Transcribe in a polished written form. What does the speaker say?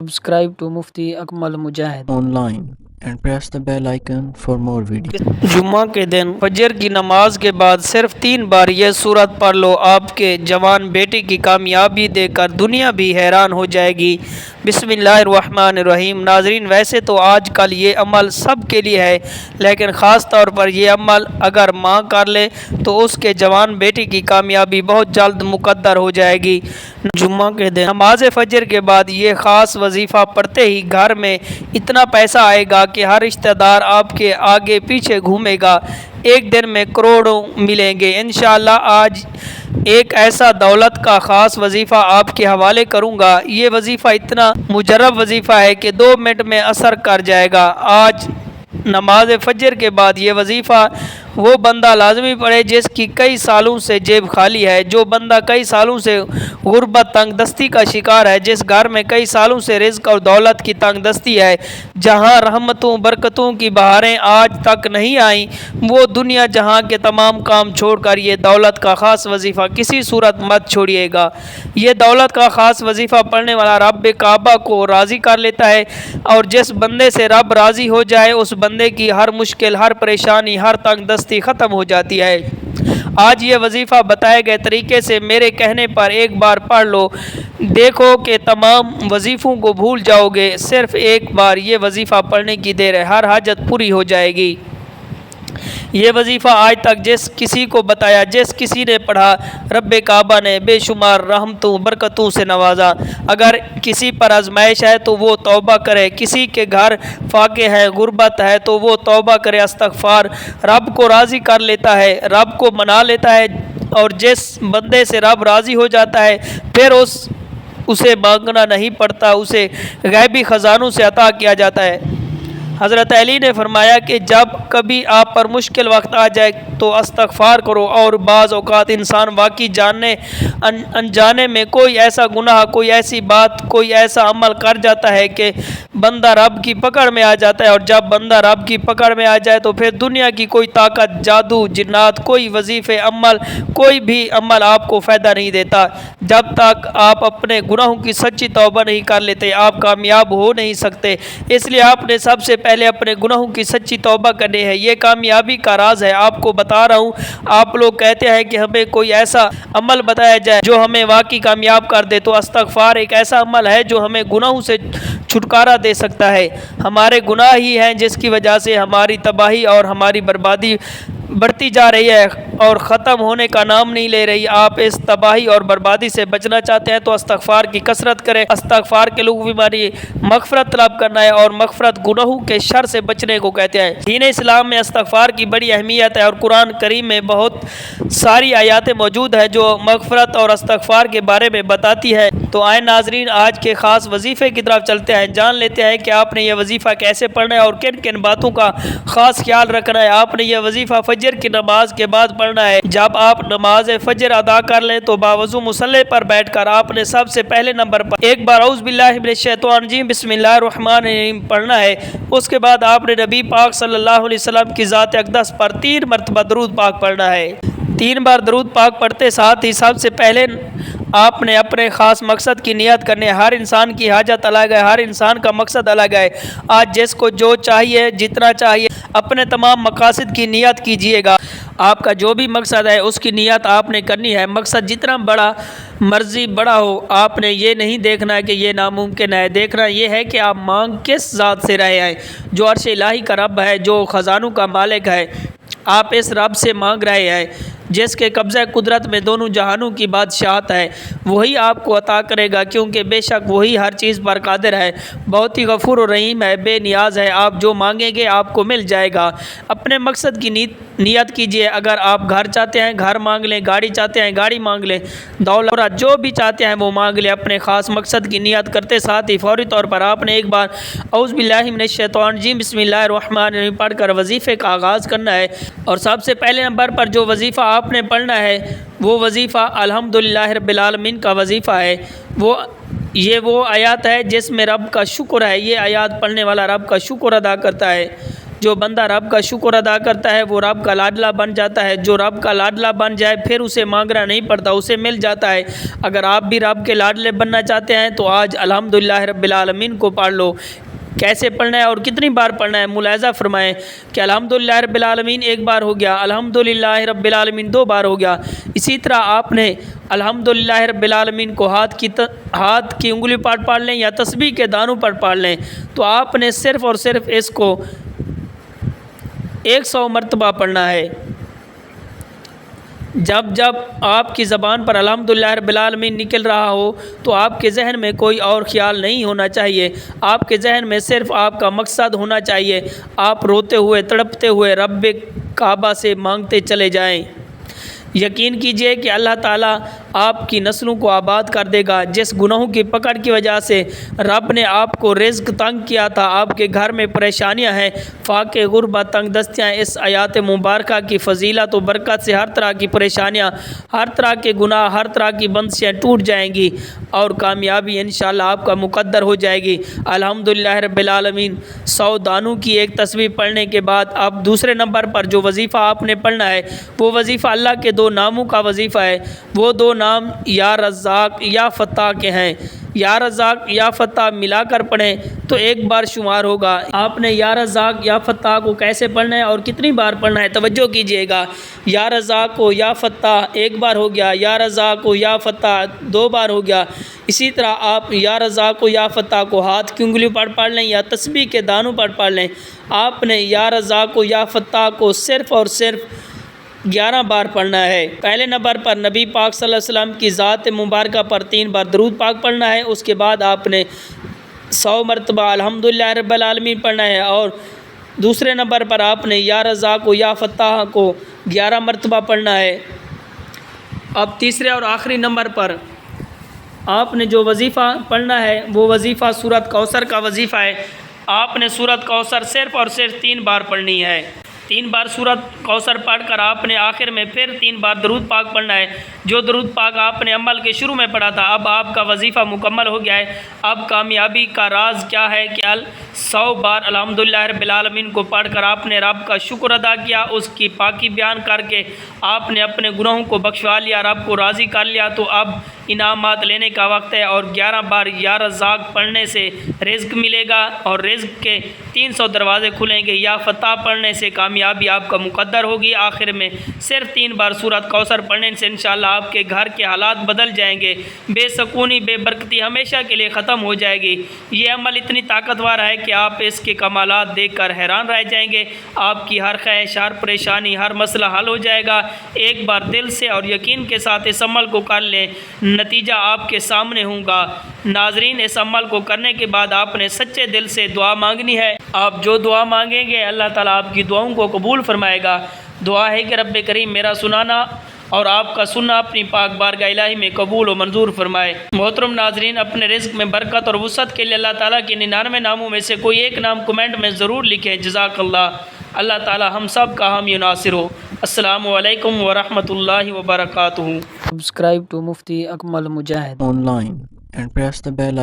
Subscribe to Mufti Akmal Mujahid online and press the bell icon for more videos. जुम्मा के दिन फजर की नमाज के बाद सिर्फ 3 बार यह सूरत पढ़ लो, आपके जवान बेटे की कामयाबी देखकर दुनिया भी हैरान हो जाएगी। बिस्मिल्लाहिर्रहमानिर्रहीम। नाजरीन, वैसे तो आजकल ये अमल सब के लिए है, लेकिन ख़ास तौर पर यह अमल अगर माँ कर ले तो उसके जवान बेटे की कामयाबी बहुत जल्द मुकद्दर हो जाएगी। जुम्मा के दिन नमाज फजर के बाद ये ख़ास वजीफ़ा पढ़ते ही घर में इतना पैसा आएगा कि हर रिश्तेदार आपके आगे पीछे घूमेगा। एक दिन में करोड़ों मिलेंगे इंशाअल्लाह। आज एक ऐसा दौलत का ख़ास वजीफ़ा आपके हवाले करूँगा। ये वजीफ़ा इतना मुजरब वजीफ़ा है कि 2 मिनट में असर कर जाएगा। आज नमाज फजर के बाद ये वजीफ़ा वो बंदा लाजमी पढ़े जिसकी कई सालों से जेब खाली है, जो बंदा कई सालों से गुर्बत तंग दस्ती का शिकार है, जिस घर में कई सालों से रिज़्क और दौलत की तंग दस्ती है, जहां रहमतों बरकतों की बहारें आज तक नहीं आई, वो दुनिया जहां के तमाम काम छोड़कर ये दौलत का ख़ास वजीफ़ा किसी सूरत मत छोड़िएगा। ये दौलत का ख़ास वजीफ़ा पढ़ने वाला रब काबा को राज़ी कर लेता है, और जिस बंदे से रब राज़ी हो जाए उस बंदे की हर मुश्किल, हर परेशानी, हर तंग दस्ती ख़त्म हो जाती है। आज ये वजीफ़ा बताए गए तरीके से मेरे कहने पर एक बार पढ़ लो, देखो कि तमाम वजीफ़ों को भूल जाओगे। सिर्फ एक बार ये वजीफ़ा पढ़ने की देर है, हर हाजत पूरी हो जाएगी। ये वजीफ़ा आज तक जिस किसी को बताया, जिस किसी ने पढ़ा, रब्बे काबा ने बेशुमार रहमतों बरकतों से नवाजा। अगर किसी पर आजमाइश है तो वो तौबा करे, किसी के घर फाके है, गुर्बत है तो वो तौबा करे, इस्तग़फ़ार, रब को राज़ी कर लेता है, रब को मना लेता है। और जिस बंदे से रब राज़ी हो जाता है फिर उसे मांगना नहीं पड़ता, उसे गैबी ख़जानों से अता किया जाता है। हज़रत अली ने फरमाया कि जब कभी आप पर मुश्किल वक्त आ जाए तो इस्तग़फ़ार करो। और बाज़ औक़ात इंसान वाकई जानने अनजाने में कोई ऐसा गुनाह, कोई ऐसी बात, कोई ऐसा अमल कर जाता है कि बंदा रब की पकड़ में आ जाता है। और जब बंदा रब की पकड़ में आ जाए तो फिर दुनिया की कोई ताकत, जादू, जिन्नात, कोई वजीफ़े, अमल, कोई भी अमल आपको फ़ायदा नहीं देता। जब तक आप अपने गुनाहों की सच्ची तौबा नहीं कर लेते आप कामयाब हो नहीं सकते। इसलिए आपने सबसे पहले अपने गुनाहों की सच्ची तौबा करनी है। ये कामयाबी का राज है, आपको बता रहा हूँ। आप लोग कहते हैं कि हमें कोई ऐसा अमल बताया जाए जो हमें वाकई कामयाब कर दे, तो इस्तग़फ़ार एक ऐसा अमल है जो हमें गुनाहों से छुटकारा दे सकता है। हमारे गुनाह ही हैं जिसकी वजह से हमारी तबाही और हमारी बर्बादी बढ़ती जा रही है और ख़त्म होने का नाम नहीं ले रही। आप इस तबाही और बर्बादी से बचना चाहते हैं तो इस्तग़फ़ार की कसरत करें। इस्तग़फ़ार के लोग बीमारी मग़फ़िरत तलब करना है, और मग़फ़िरत गुनाहों के शर से बचने को कहते हैं। दीन इस्लाम में इस्तग़फ़ार की बड़ी अहमियत है और कुरान करीम में बहुत सारी आयातें मौजूद हैं जो मग़फ़िरत और इस्तग़फ़ार के बारे में बताती है। तो आए नाज़रीन, आज के ख़ास वजीफ़े की तरफ चलते हैं, जान लेते हैं कि आपने यह वजीफ़ा कैसे पढ़ना है और किन किन बातों का ख़ास ख्याल रखना है। आपने यह वजीफ़ा फजर की नमाज के बाद पढ़ना है। जब आप नमाज फजर अदा कर लें तो बावजू मुसल्ले पर बैठकर आपने सबसे पहले नंबर पर एक बार औज़ु बिल्लाहि मिनश शैतानिर रजीम बिस्मिल्लाहिर्रहमानिर्रहीम पढ़ना है। उसके बाद आपने नबी पाक सल्लल्लाहु अलैहि वसल्लम की ज़ात अक़दस पर 3 मरतबा दरूद पाक पढ़ना है। 3 बार दरूद पाक पढ़ते साथ ही सबसे पहले आपने अपने ख़ास मकसद की नियत करनी है। हर इंसान की हाजत अलग है, हर इंसान का मकसद अलग है। आज जिसको जो चाहिए, जितना चाहिए, अपने तमाम मकासद की नियत कीजिएगा। आपका जो भी मकसद है उसकी नियत आपने करनी है। मकसद जितना बड़ा मर्ज़ी बड़ा हो, आपने ये नहीं देखना है कि ये नामुमकिन है। देखना ये है कि आप मांग किस ज़ात से रहे हैं, जो अर्श इलाही का रब है, जो ख़जानों का मालिक है। आप इस रब से मांग रहे हैं जिसके कब्ज़ा कुदरत में दोनों जहानों की बादशाहत है। वही आपको अता करेगा, क्योंकि बेशक वही हर चीज़ पर कादिर है, बहुत ही गफूर और रहीम है, बेनियाज है। आप जो मांगेंगे आपको मिल जाएगा। अपने मकसद की नियत कीजिए। अगर आप घर चाहते हैं घर मांग लें, गाड़ी चाहते हैं गाड़ी मांग लें, दौलत जो भी चाहते हैं वो मांग लें। अपने ख़ास मकसद की नियत करते साथ ही फौरी तौर पर आपने एक बार औज़ु बिल्लाहि मिनश शैतानिर रजीम बिस्मिल्लाहिर्रहमानिर्रहीम पढ़कर वजीफ़े का आगाज़ करना है। और सबसे पहले नंबर पर जो वजीफ़ा आपने पढ़ना है वो वजीफ़ा अल्हम्दुलिल्लाहि रब्बिल आलमीन का वजीफ़ा है। वो आयत है जिसमें रब का शुक्र है। ये आयत पढ़ने वाला रब का शुक्र अदा करता है। جو بندہ رب کا شکر ادا کرتا ہے وہ رب کا لاڈلا بن جاتا ہے. جو رب کا لاڈلا بن جائے پھر اسے مانگنا نہیں پڑتا, اسے مل جاتا ہے. اگر آپ بھی رب کے لاڈلے بننا چاہتے ہیں تو آج الحمدللہ رب العالمین کو پڑھ لو. کیسے پڑھنا ہے اور کتنی بار پڑھنا ہے ملاحظہ فرمائیں کہ الحمدللہ رب العالمین ایک بار ہو گیا, الحمدللہ رب العالمین 2 بار ہو گیا. اسی طرح آپ نے الحمدللہ رب العالمین کو ہاتھ کی انگلی پر پڑھ لیں یا تسبیح کے دانوں پر پڑھ لیں, تو آپ نے صرف اور صرف اس کو 100 مرتبہ پڑھنا ہے. جب آپ کی زبان پر الحمدللہ رب العالمین نکل رہا ہو تو آپ کے ذہن میں کوئی اور خیال نہیں ہونا چاہیے. آپ کے ذہن میں صرف آپ کا مقصد ہونا چاہیے. آپ روتے ہوئے تڑپتے ہوئے رب کعبہ سے مانگتے چلے جائیں. یقین کیجئے کہ اللہ تعالیٰ آپ کی نسلوں کو آباد کر دے گا. جس گناہوں کی پکڑ کی وجہ سے رب نے آپ کو رزق تنگ کیا تھا, آپ کے گھر میں پریشانیاں ہیں, فاقے غربت تنگ دستیاں, اس آیات مبارکہ کی فضیلت و برکت سے ہر طرح کی پریشانیاں, ہر طرح کے گناہ, ہر طرح کی بندشیں ٹوٹ جائیں گی اور کامیابی انشاءاللہ آپ کا مقدر ہو جائے گی. الحمدللہ رب العالمین 100 دانوں کی ایک تسبیح پڑھنے کے بعد اب دوسرے نمبر پر جو وظیفہ آپ نے پڑھنا ہے وہ وظیفہ اللہ کے 2 ناموں کا وظیفہ ہے. وہ 2 نام یا رزاق یا فتاح کے ہیں. یا رزاق یا فتاح ملا کر پڑھیں تو 1 بار شمار ہوگا. آپ نے یا رزاق یا فتاح کو کیسے پڑھنا ہے اور کتنی بار پڑھنا ہے توجہ کیجئے گا. یا رزاق کو یا فتاح 1 بار ہو گیا, یا رزاق کو یا فتاح 2 بار ہو گیا. اسی طرح آپ یا رزاق کو یا فتاح کو ہاتھ کی انگلی پر پڑھ لیں یا تسبیح کے دانوں پر پڑھ لیں. آپ نے یا رزاق کو یا فتاح کو صرف اور صرف 11 بار پڑھنا ہے. پہلے نمبر پر نبی پاک صلی اللہ علیہ وسلم کی ذات مبارکہ پر 3 بار درود پاک پڑھنا ہے. اس کے بعد آپ نے 100 مرتبہ الحمدللہ رب العالمین پڑھنا ہے. اور دوسرے نمبر پر آپ نے یا رزاق کو یا فتاح کو 11 مرتبہ پڑھنا ہے. اب تیسرے اور آخری نمبر پر آپ نے جو وظیفہ پڑھنا ہے وہ وظیفہ سورۃ کوثر کا وظیفہ ہے. آپ نے سورۃ کوثر صرف اور صرف 3 بار پڑھنی ہے. 3 بار سورۃ کوثر پڑھ کر آپ نے آخر میں پھر 3 بار درود پاک پڑھنا ہے. جو درود پاک آپ نے عمل کے شروع میں پڑھا تھا اب آپ کا وظیفہ مکمل ہو گیا ہے. اب کامیابی کا راز کیا ہے کہ 100 بار الحمدللہ رب العالمین کو پڑھ کر آپ نے رب کا شکر ادا کیا, اس کی پاکی بیان کر کے آپ نے اپنے گناہوں کو بخشوا لیا, رب کو راضی کر لیا. تو اب انعامات لینے کا وقت ہے اور 11 بار یا رزاق پڑھنے سے رزق ملے گا اور رزق کے 300 دروازے کھلیں گے. یا فتح پڑھنے سے کامیابی آپ کا مقدر ہوگی. آخر میں صرف 3 بار سورۃ کوثر پڑھنے سے انشاءاللہ آپ کے گھر کے حالات بدل جائیں گے. بے سکونی بے برکتی ہمیشہ کے لیے ختم ہو جائے گی. یہ عمل اتنی طاقتور ہے کہ آپ اس کے کمالات دیکھ کر حیران رہ جائیں گے. آپ کی ہر خواہش, ہر پریشانی, ہر مسئلہ حل ہو جائے گا. ایک بار دل سے اور یقین کے ساتھ اس عمل کو کر لیں, نتیجہ آپ کے سامنے ہوگا. ناظرین, اس عمل کو کرنے کے بعد آپ نے سچے دل سے دعا مانگنی ہے. آپ جو دعا مانگیں گے اللہ تعالیٰ آپ کی دعاؤں کو قبول فرمائے گا. دعا ہے کہ رب کریم میرا سنانا اور آپ کا سننا اپنی پاک بارگاہ الہی میں قبول و منظور فرمائے. محترم ناظرین, اپنے رزق میں برکت اور وسعت کے لیے اللہ تعالیٰ کے 99 ناموں میں سے کوئی ایک نام کمنٹ میں ضرور لکھیں. جزاک اللہ. اللہ تعالیٰ ہم سب کا حامی و ناصر ہو. السلام علیکم ورحمۃ اللہ وبرکاتہ. Subscribe to Mufti Akmal Mujahid online and press the bell